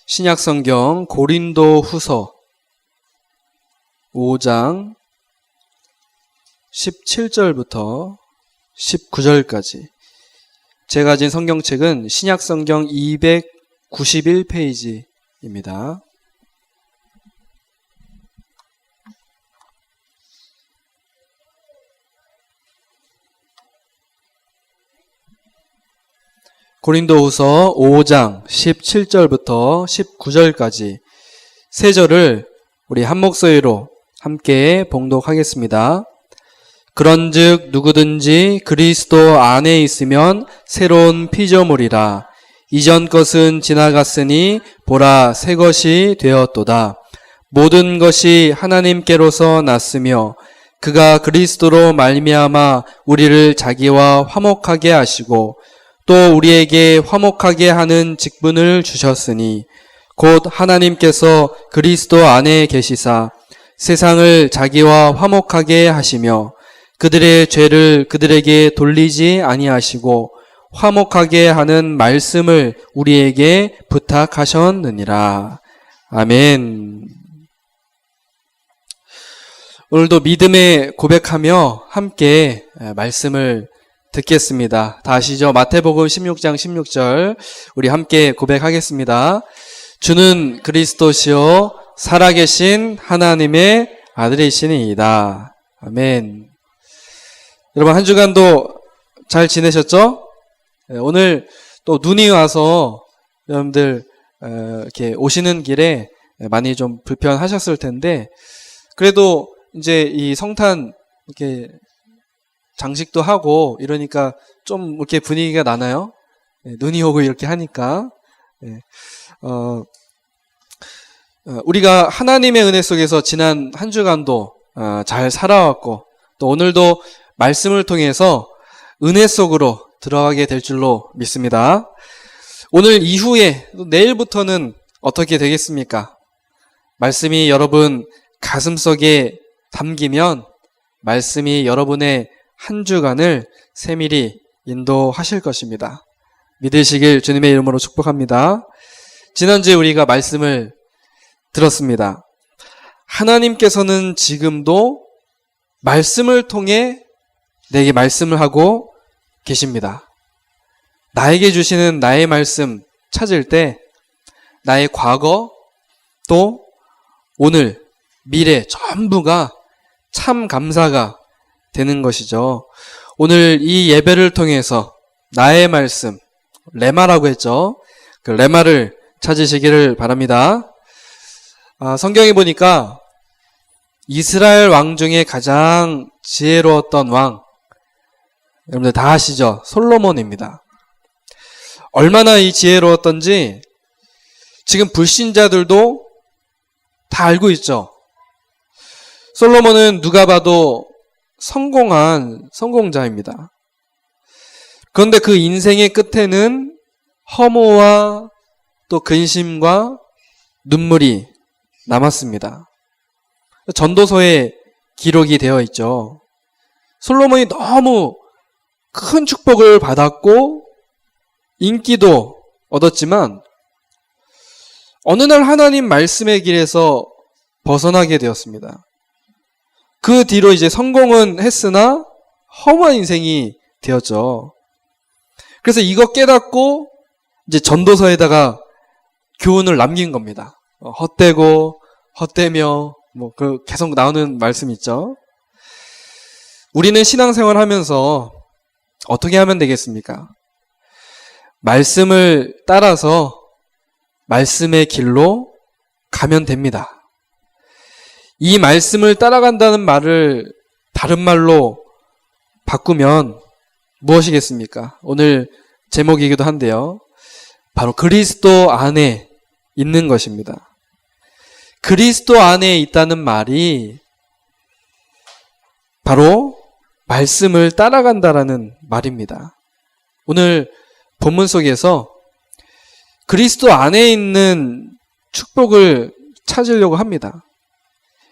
신약성경 고린도후서 5장 17절부터 19절까지 제가 가진 성경책은 신약성경 291페이지입니다. 고린도후서 5장 17절부터 19절까지 세 절을 우리 한 목소리로 함께 봉독하겠습니다. 그런즉 누구든지 그리스도 안에 있으면 새로운 피조물이라. 이전 것은 지나갔으니 보라 새 것이 되었도다. 모든 것이 하나님께로서 났으며 그가 그리스도로 말미암아 우리를 자기와 화목하게 하시고 또 우리에게 화목하게 하는 직분을 주셨으니 곧 하나님께서 그리스도 안에 계시사 세상을 자기와 화목하게 하시며 그들의 죄를 그들에게 돌리지 아니하시고 화목하게 하는 말씀을 우리에게 부탁하셨느니라. 아멘. 오늘도 믿음의 고백하며 함께 말씀을 듣겠습니다. 다 아시죠? 마태복음 16장 16절 우리 함께 고백하겠습니다. 주는 그리스도시요 살아계신 하나님의 아들이시니이다. 아멘. 여러분 한 주간도 잘 지내셨죠? 오늘 또 눈이 와서 여러분들 이렇게 오시는 길에 많이 좀 불편하셨을 텐데 그래도 이제 이 성탄 이렇게 장식도 하고 이러니까 좀 이렇게 분위기가 나나요? 눈이 오고 이렇게 하니까 우리가 하나님의 은혜 속에서 지난 한 주간도 잘 살아왔고 또 오늘도 말씀을 통해서 은혜 속으로 들어가게 될 줄로 믿습니다. 오늘 이후에 내일부터는 어떻게 되겠습니까? 말씀이 여러분 가슴속에 담기면 말씀이 여러분의 한 주간을 세밀히 인도하실 것입니다. 믿으시길 주님의 이름으로 축복합니다. 지난주에 우리가 말씀을 들었습니다. 하나님께서는 지금도 말씀을 통해 내게 말씀을 하고 계십니다. 나에게 주시는 나의 말씀 찾을 때 나의 과거 또 오늘 미래 전부가 참 감사가 되는 것이죠. 오늘 이 예배를 통해서 나의 말씀, 레마라고 했죠. 그 레마를 찾으시기를 바랍니다. 성경에 보니까 이스라엘 왕 중에 가장 지혜로웠던 왕, 여러분들 다 아시죠? 솔로몬입니다. 얼마나 이 지혜로웠던지 지금 불신자들도 다 알고 있죠. 솔로몬은 누가 봐도 성공한 성공자입니다. 그런데 그 인생의 끝에는 허무와 또 근심과 눈물이 남았습니다. 전도서에 기록이 되어 있죠. 솔로몬이 너무 큰 축복을 받았고 인기도 얻었지만 어느 날 하나님 말씀의 길에서 벗어나게 되었습니다. 그 뒤로 이제 성공은 했으나 허무한 인생이 되었죠. 그래서 이거 깨닫고 이제 전도서에다가 교훈을 남긴 겁니다. 헛되고 헛되며 그 계속 나오는 말씀 있죠. 우리는 신앙생활 하면서 어떻게 하면 되겠습니까? 말씀을 따라서 말씀의 길로 가면 됩니다. 이 말씀을 따라간다는 말을 다른 말로 바꾸면 무엇이겠습니까? 오늘 제목이기도 한데요. 바로 그리스도 안에 있는 것입니다. 그리스도 안에 있다는 말이 바로 말씀을 따라간다라는 말입니다. 오늘 본문 속에서 그리스도 안에 있는 축복을 찾으려고 합니다.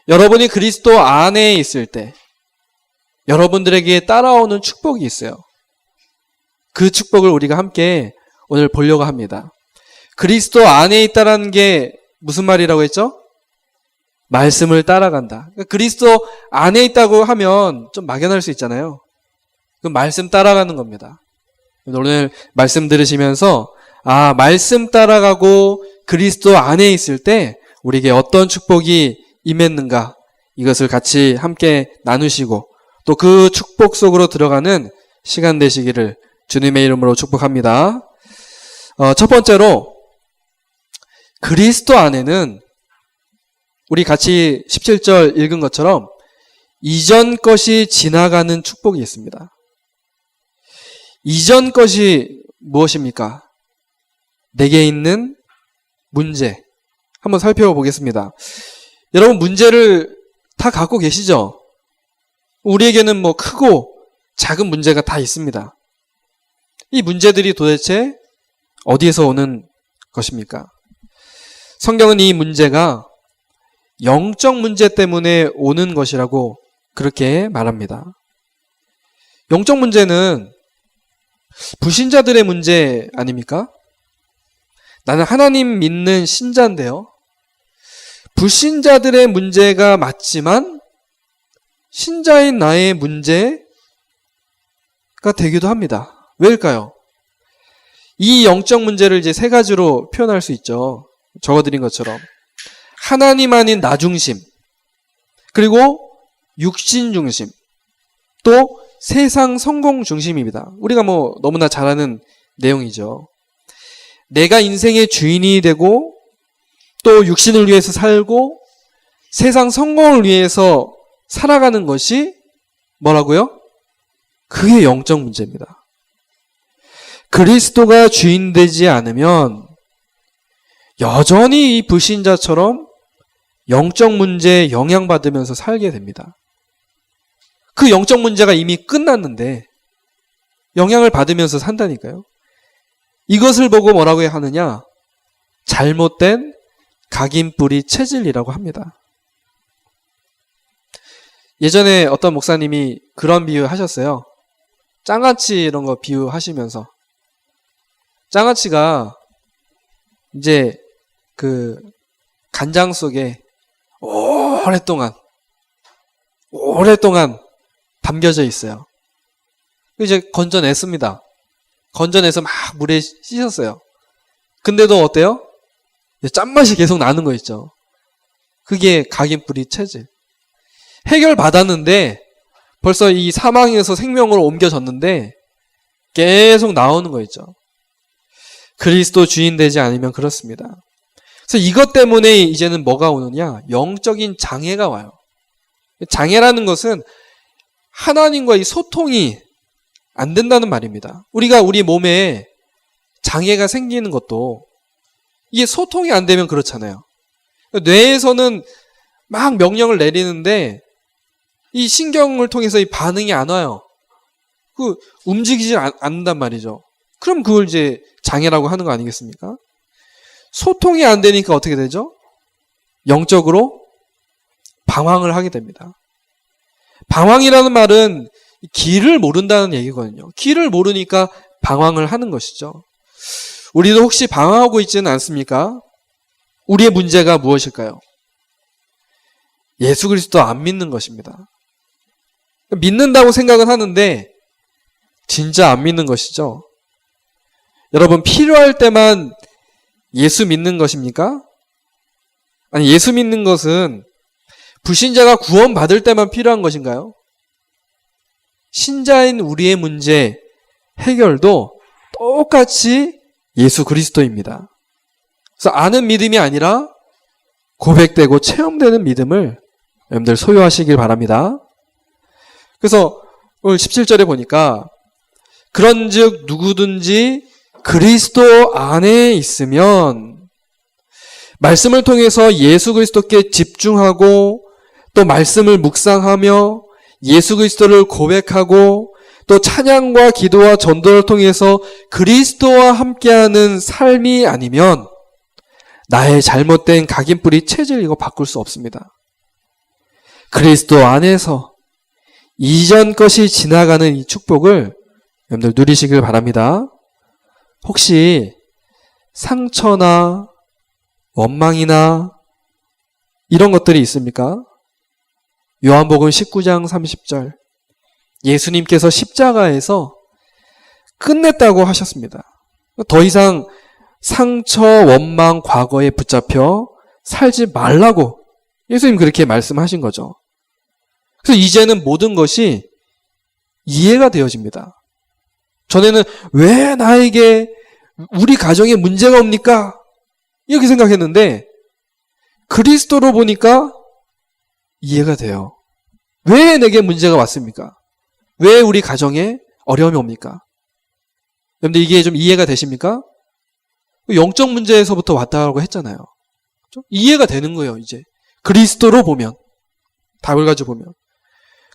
여러분이 그리스도 안에 있을 때 여러분들에게 따라오는 축복이 있어요. 그 축복을 우리가 함께 오늘 보려고 합니다. 그리스도 안에 있다라는 게 무슨 말이라고 했죠? 말씀을 따라간다. 그러니까 그리스도 안에 있다고 하면 좀 막연할 수 있잖아요. 그 말씀 따라가는 겁니다. 오늘 말씀 들으시면서 말씀 따라가고 그리스도 안에 있을 때 우리에게 어떤 축복이 임했는가, 이것을 같이 함께 나누시고 또 그 축복 속으로 들어가는 시간 되시기를 주님의 이름으로 축복합니다. 첫 번째로, 그리스도 안에는 우리 같이 17절 읽은 것처럼 이전 것이 지나가는 축복이 있습니다. 이전 것이 무엇입니까? 내게 있는 문제. 한번 살펴보겠습니다. 여러분, 문제를 다 갖고 계시죠? 우리에게는 크고 작은 문제가 다 있습니다. 이 문제들이 도대체 어디에서 오는 것입니까? 성경은 이 문제가 영적 문제 때문에 오는 것이라고 그렇게 말합니다. 영적 문제는 불신자들의 문제 아닙니까? 나는 하나님 믿는 신자인데요. 불신자들의 문제가 맞지만 신자인 나의 문제가 되기도 합니다. 왜일까요? 이 영적 문제를 이제 세 가지로 표현할 수 있죠. 적어드린 것처럼 하나님 아닌 나 중심, 그리고 육신 중심, 또 세상 성공 중심입니다. 우리가 너무나 잘 아는 내용이죠. 내가 인생의 주인이 되고 또 육신을 위해서 살고 세상 성공을 위해서 살아가는 것이 뭐라고요? 그게 영적 문제입니다. 그리스도가 주인 되지 않으면 여전히 이 불신자처럼 영적 문제에 영향받으면서 살게 됩니다. 그 영적 문제가 이미 끝났는데 영향을 받으면서 산다니까요. 이것을 보고 뭐라고 하느냐? 잘못된 각인뿌리 체질이라고 합니다. 예전에 어떤 목사님이 그런 비유 하셨어요. 장아찌 이런 거 비유하시면서, 장아찌가 이제 그 간장 속에 오랫동안 담겨져 있어요. 이제 건져냈습니다. 건져내서 막 물에 씻었어요. 근데도 어때요? 짠맛이 계속 나는 거 있죠. 그게 각인뿌리 체질. 해결받았는데 벌써 이 사망에서 생명으로 옮겨졌는데 계속 나오는 거 있죠. 그리스도 주인 되지 않으면 그렇습니다. 그래서 이것 때문에 이제는 뭐가 오느냐? 영적인 장애가 와요. 장애라는 것은 하나님과의 소통이 안 된다는 말입니다. 우리가 우리 몸에 장애가 생기는 것도 이게 소통이 안 되면 그렇잖아요. 뇌에서는 막 명령을 내리는데 이 신경을 통해서 이 반응이 안 와요. 움직이지 않는단 말이죠. 그럼 그걸 이제 장애라고 하는 거 아니겠습니까? 소통이 안 되니까 어떻게 되죠? 영적으로 방황을 하게 됩니다. 방황이라는 말은 길을 모른다는 얘기거든요. 길을 모르니까 방황을 하는 것이죠. 우리도 혹시 방황하고 있지는 않습니까? 우리의 문제가 무엇일까요? 예수 그리스도 안 믿는 것입니다. 믿는다고 생각은 하는데 진짜 안 믿는 것이죠. 여러분, 필요할 때만 예수 믿는 것입니까? 아니, 예수 믿는 것은 불신자가 구원받을 때만 필요한 것인가요? 신자인 우리의 문제 해결도 똑같이 예수 그리스도입니다. 그래서 아는 믿음이 아니라 고백되고 체험되는 믿음을 여러분들 소유하시길 바랍니다. 그래서 오늘 17절에 보니까 그런즉 누구든지 그리스도 안에 있으면, 말씀을 통해서 예수 그리스도께 집중하고 또 말씀을 묵상하며 예수 그리스도를 고백하고 또 찬양과 기도와 전도를 통해서 그리스도와 함께하는 삶이 아니면 나의 잘못된 각인뿌리 체질 이거 바꿀 수 없습니다. 그리스도 안에서 이전 것이 지나가는 이 축복을 여러분들 누리시길 바랍니다. 혹시 상처나 원망이나 이런 것들이 있습니까? 요한복음 19장 30절. 예수님께서 십자가에서 끝냈다고 하셨습니다. 더 이상 상처, 원망, 과거에 붙잡혀 살지 말라고 예수님 그렇게 말씀하신 거죠. 그래서 이제는 모든 것이 이해가 되어집니다. 전에는 왜 나에게 우리 가정에 문제가 옵니까? 이렇게 생각했는데 그리스도로 보니까 이해가 돼요. 왜 내게 문제가 왔습니까? 왜 우리 가정에 어려움이 옵니까? 여러분들 이게 좀 이해가 되십니까? 영적 문제에서부터 왔다고 했잖아요. 이해가 되는 거예요, 이제. 그리스도로 보면. 답을 가지고 보면.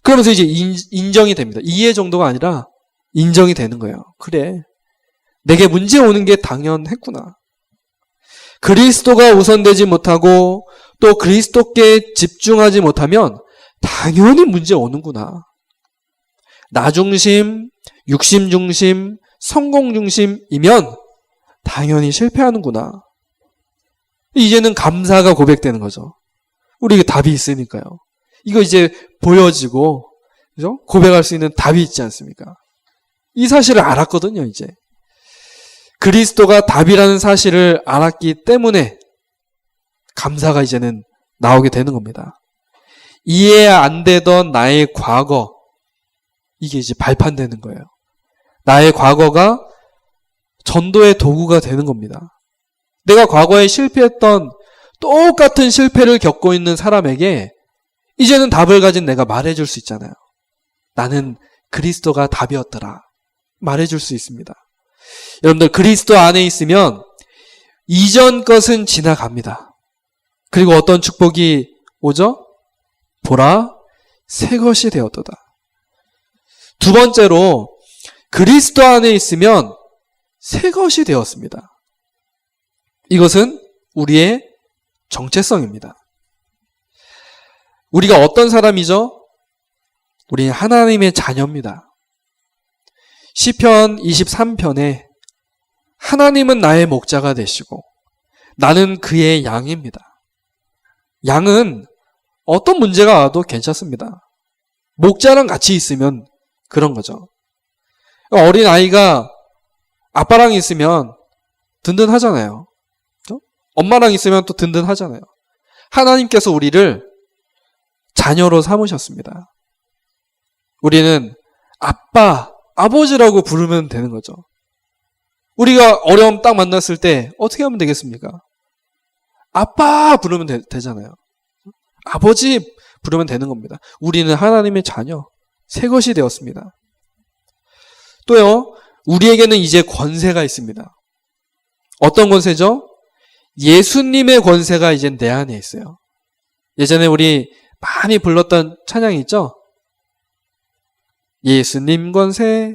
그러면서 이제 인정이 됩니다. 이해 정도가 아니라 인정이 되는 거예요. 그래. 내게 문제 오는 게 당연했구나. 그리스도가 우선되지 못하고 또 그리스도께 집중하지 못하면 당연히 문제 오는구나. 나 중심, 육심 중심, 성공 중심이면 당연히 실패하는구나. 이제는 감사가 고백되는 거죠. 우리에게 답이 있으니까요. 이거 이제 보여지고, 그죠? 고백할 수 있는 답이 있지 않습니까? 이 사실을 알았거든요, 이제. 그리스도가 답이라는 사실을 알았기 때문에 감사가 이제는 나오게 되는 겁니다. 이해 안 되던 나의 과거, 이게 이제 발판되는 거예요. 나의 과거가 전도의 도구가 되는 겁니다. 내가 과거에 실패했던 똑같은 실패를 겪고 있는 사람에게 이제는 답을 가진 내가 말해줄 수 있잖아요. 나는 그리스도가 답이었더라. 말해줄 수 있습니다. 여러분들 그리스도 안에 있으면 이전 것은 지나갑니다. 그리고 어떤 축복이 오죠? 보라, 새 것이 되었도다. 두 번째로 그리스도 안에 있으면 새 것이 되었습니다. 이것은 우리의 정체성입니다. 우리가 어떤 사람이죠? 우리는 하나님의 자녀입니다. 시편 23편에 하나님은 나의 목자가 되시고 나는 그의 양입니다. 양은 어떤 문제가 와도 괜찮습니다. 목자랑 같이 있으면 그런 거죠. 어린 아이가 아빠랑 있으면 든든하잖아요. 엄마랑 있으면 또 든든하잖아요. 하나님께서 우리를 자녀로 삼으셨습니다. 우리는 아빠, 아버지라고 부르면 되는 거죠. 우리가 어려움 딱 만났을 때 어떻게 하면 되겠습니까? 아빠 부르면 되잖아요. 아버지 부르면 되는 겁니다. 우리는 하나님의 자녀, 새 것이 되었습니다. 또요, 우리에게는 이제 권세가 있습니다. 어떤 권세죠? 예수님의 권세가 이제 내 안에 있어요. 예전에 우리 많이 불렀던 찬양이 있죠? 예수님 권세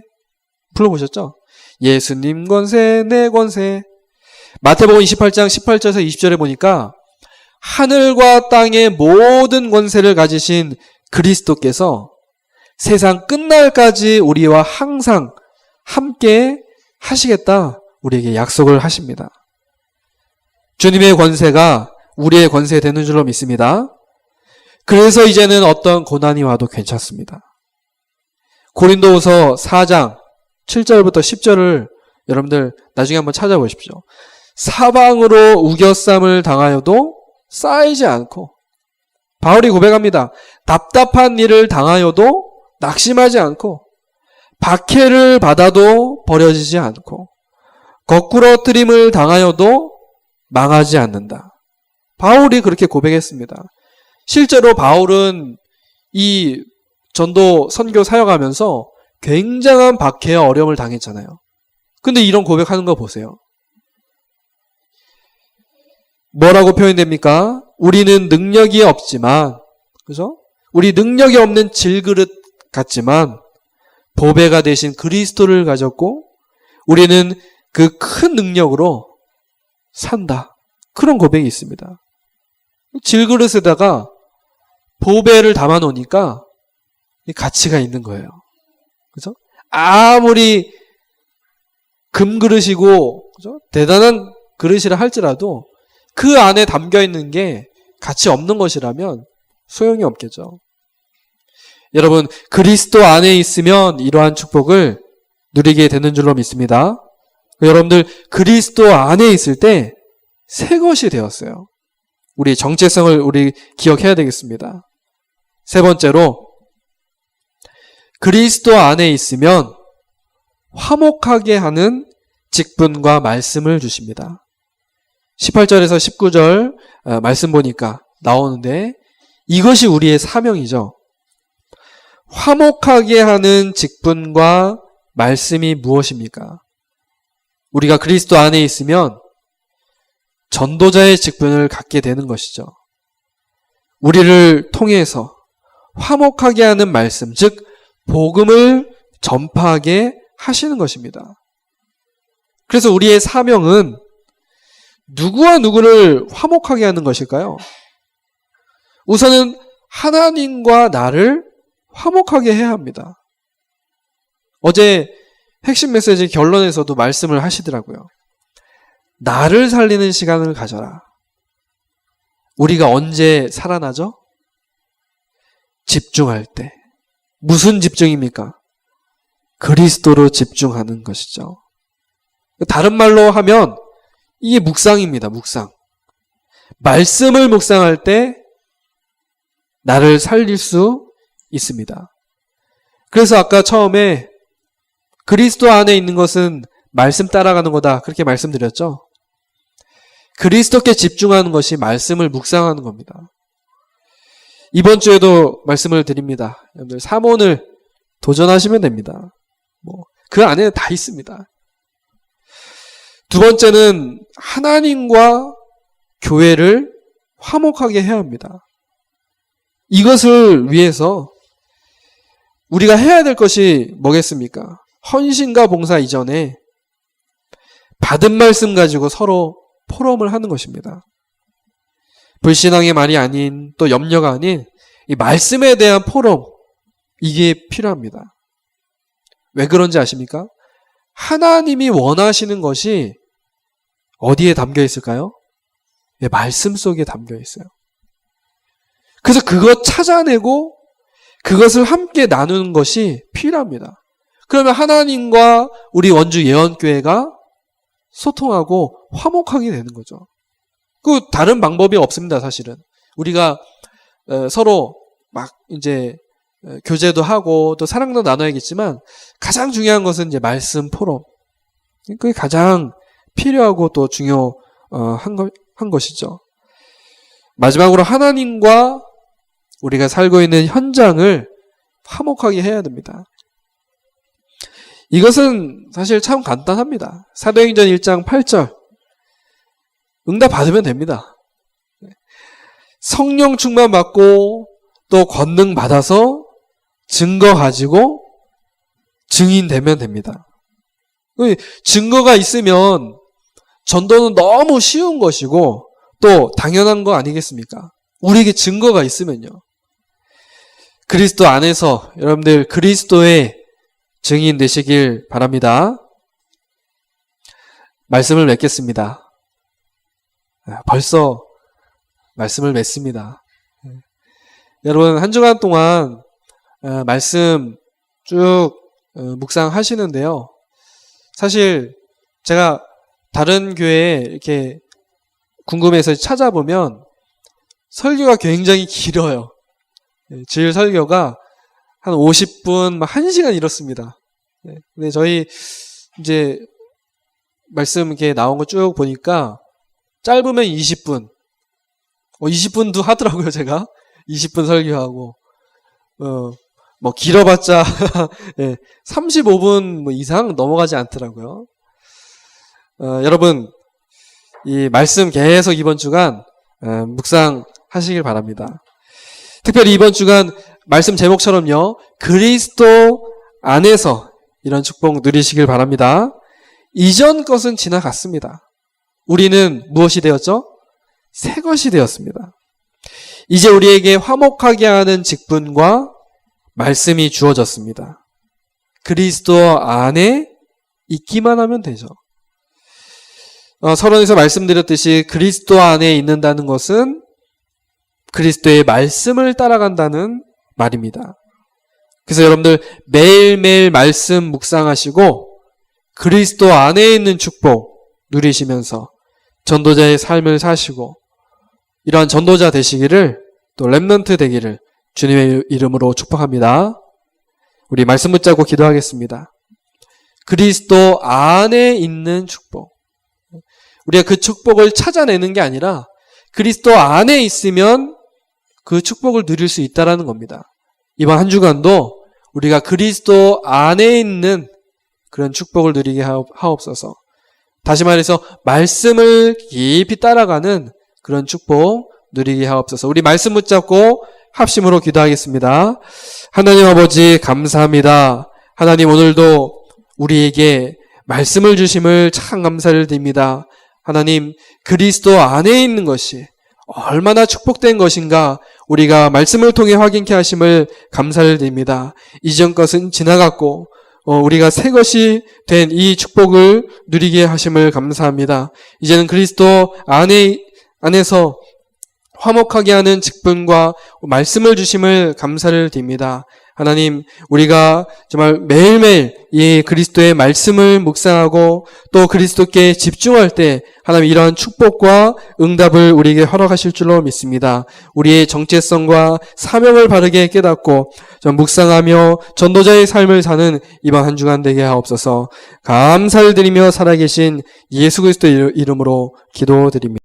불러보셨죠? 예수님 권세 내 권세. 마태복음 28장 18절에서 20절에 보니까 하늘과 땅의 모든 권세를 가지신 그리스도께서 세상 끝날까지 우리와 항상 함께 하시겠다 우리에게 약속을 하십니다. 주님의 권세가 우리의 권세 되는 줄로 믿습니다. 그래서 이제는 어떤 고난이 와도 괜찮습니다. 고린도후서 4장 7절부터 10절을 여러분들 나중에 한번 찾아보십시오. 사방으로 우겨쌈을 당하여도 쌓이지 않고, 바울이 고백합니다. 답답한 일을 당하여도 낙심하지 않고, 박해를 받아도 버려지지 않고, 거꾸로 뜨림을 당하여도 망하지 않는다. 바울이 그렇게 고백했습니다. 실제로 바울은 이 전도 선교 사역하면서 굉장한 박해와 어려움을 당했잖아요. 근데 이런 고백하는 거 보세요. 뭐라고 표현됩니까? 우리는 능력이 없지만, 그죠? 우리 능력이 없는 질그릇 같지만 보배가 되신 그리스도를 가졌고 우리는 그 큰 능력으로 산다. 그런 고백이 있습니다. 질그릇에다가 보배를 담아 놓으니까 가치가 있는 거예요. 그죠? 아무리 금그릇이고, 그죠? 대단한 그릇이라 할지라도 그 안에 담겨 있는 게 가치 없는 것이라면 소용이 없겠죠. 여러분, 그리스도 안에 있으면 이러한 축복을 누리게 되는 줄로 믿습니다. 여러분들 그리스도 안에 있을 때 새 것이 되었어요. 우리 정체성을 우리 기억해야 되겠습니다. 세 번째로, 그리스도 안에 있으면 화목하게 하는 직분과 말씀을 주십니다. 18절에서 19절 말씀 보니까 나오는데 이것이 우리의 사명이죠. 화목하게 하는 직분과 말씀이 무엇입니까? 우리가 그리스도 안에 있으면 전도자의 직분을 갖게 되는 것이죠. 우리를 통해서 화목하게 하는 말씀, 즉 복음을 전파하게 하시는 것입니다. 그래서 우리의 사명은 누구와 누구를 화목하게 하는 것일까요? 우선은 하나님과 나를 화목하게 해야 합니다. 어제 핵심 메시지 결론에서도 말씀을 하시더라고요. 나를 살리는 시간을 가져라. 우리가 언제 살아나죠? 집중할 때. 무슨 집중입니까? 그리스도로 집중하는 것이죠. 다른 말로 하면 이게 묵상입니다. 묵상. 말씀을 묵상할 때 나를 살릴 수 있습니다. 그래서 아까 처음에 그리스도 안에 있는 것은 말씀 따라가는 거다. 그렇게 말씀드렸죠. 그리스도께 집중하는 것이 말씀을 묵상하는 겁니다. 이번 주에도 말씀을 드립니다. 여러분들 삼원을 도전하시면 됩니다. 그 안에 다 있습니다. 두 번째는 하나님과 교회를 화목하게 해야 합니다. 이것을 위해서 우리가 해야 될 것이 뭐겠습니까? 헌신과 봉사 이전에 받은 말씀 가지고 서로 포럼을 하는 것입니다. 불신앙의 말이 아닌, 또 염려가 아닌 이 말씀에 대한 포럼, 이게 필요합니다. 왜 그런지 아십니까? 하나님이 원하시는 것이 어디에 담겨 있을까요? 네, 말씀 속에 담겨 있어요. 그래서 그것 찾아내고 그것을 함께 나누는 것이 필요합니다. 그러면 하나님과 우리 원주 예언교회가 소통하고 화목하게 되는 거죠. 그 다른 방법이 없습니다, 사실은. 우리가 서로 막 이제 교제도 하고 또 사랑도 나눠야겠지만 가장 중요한 것은 이제 말씀 포럼. 그게 가장 필요하고 또 중요한 것이죠. 마지막으로 하나님과 우리가 살고 있는 현장을 화목하게 해야 됩니다. 이것은 사실 참 간단합니다. 사도행전 1장 8절. 응답 받으면 됩니다. 성령 충만 받고 또 권능 받아서 증거 가지고 증인 되면 됩니다. 증거가 있으면 전도는 너무 쉬운 것이고 또 당연한 거 아니겠습니까? 우리에게 증거가 있으면요. 그리스도 안에서 여러분들 그리스도의 증인 되시길 바랍니다. 말씀을 맺겠습니다. 벌써 말씀을 맺습니다. 여러분 한 주간 동안 말씀 쭉 묵상하시는데요. 사실 제가 다른 교회에 이렇게 궁금해서 찾아보면 설교가 굉장히 길어요. 주일 설교가 한 50분, 1시간 이렇습니다. 근데 저희 이제 말씀 이렇게 나온 거 쭉 보니까 짧으면 20분, 20분도 하더라고요, 제가. 20분 설교하고, 뭐 길어봤자 35분 이상 넘어가지 않더라고요. 여러분 이 말씀 계속 이번 주간 묵상하시길 바랍니다. 특별히 이번 주간 말씀 제목처럼요, 그리스도 안에서 이런 축복 누리시길 바랍니다. 이전 것은 지나갔습니다. 우리는 무엇이 되었죠? 새 것이 되었습니다. 이제 우리에게 화목하게 하는 직분과 말씀이 주어졌습니다. 그리스도 안에 있기만 하면 되죠. 서론에서 말씀드렸듯이 그리스도 안에 있는다는 것은 그리스도의 말씀을 따라간다는 말입니다. 그래서 여러분들 매일매일 말씀 묵상하시고 그리스도 안에 있는 축복 누리시면서 전도자의 삶을 사시고 이러한 전도자 되시기를, 또 렘넌트 되기를 주님의 이름으로 축복합니다. 우리 말씀 붙잡고 기도하겠습니다. 그리스도 안에 있는 축복. 우리가 그 축복을 찾아내는 게 아니라 그리스도 안에 있으면 그 축복을 누릴 수 있다라는 겁니다. 이번 한 주간도 우리가 그리스도 안에 있는 그런 축복을 누리게 하옵소서. 다시 말해서 말씀을 깊이 따라가는 그런 축복 누리게 하옵소서. 우리 말씀 붙잡고 합심으로 기도하겠습니다. 하나님 아버지 감사합니다. 하나님 오늘도 우리에게 말씀을 주심을 참 감사를 드립니다. 하나님 그리스도 안에 있는 것이 얼마나 축복된 것인가 우리가 말씀을 통해 확인케 하심을 감사를 드립니다. 이전 것은 지나갔고 우리가 새 것이 된 이 축복을 누리게 하심을 감사합니다. 이제는 그리스도 안에서 화목하게 하는 직분과 말씀을 주심을 감사를 드립니다. 하나님, 우리가 정말 매일매일 이 그리스도의 말씀을 묵상하고 또 그리스도께 집중할 때 하나님 이러한 축복과 응답을 우리에게 허락하실 줄로 믿습니다. 우리의 정체성과 사명을 바르게 깨닫고 묵상하며 전도자의 삶을 사는 이번 한 주간 되게 하옵소서. 감사를 드리며 살아계신 예수 그리스도 이름으로 기도드립니다.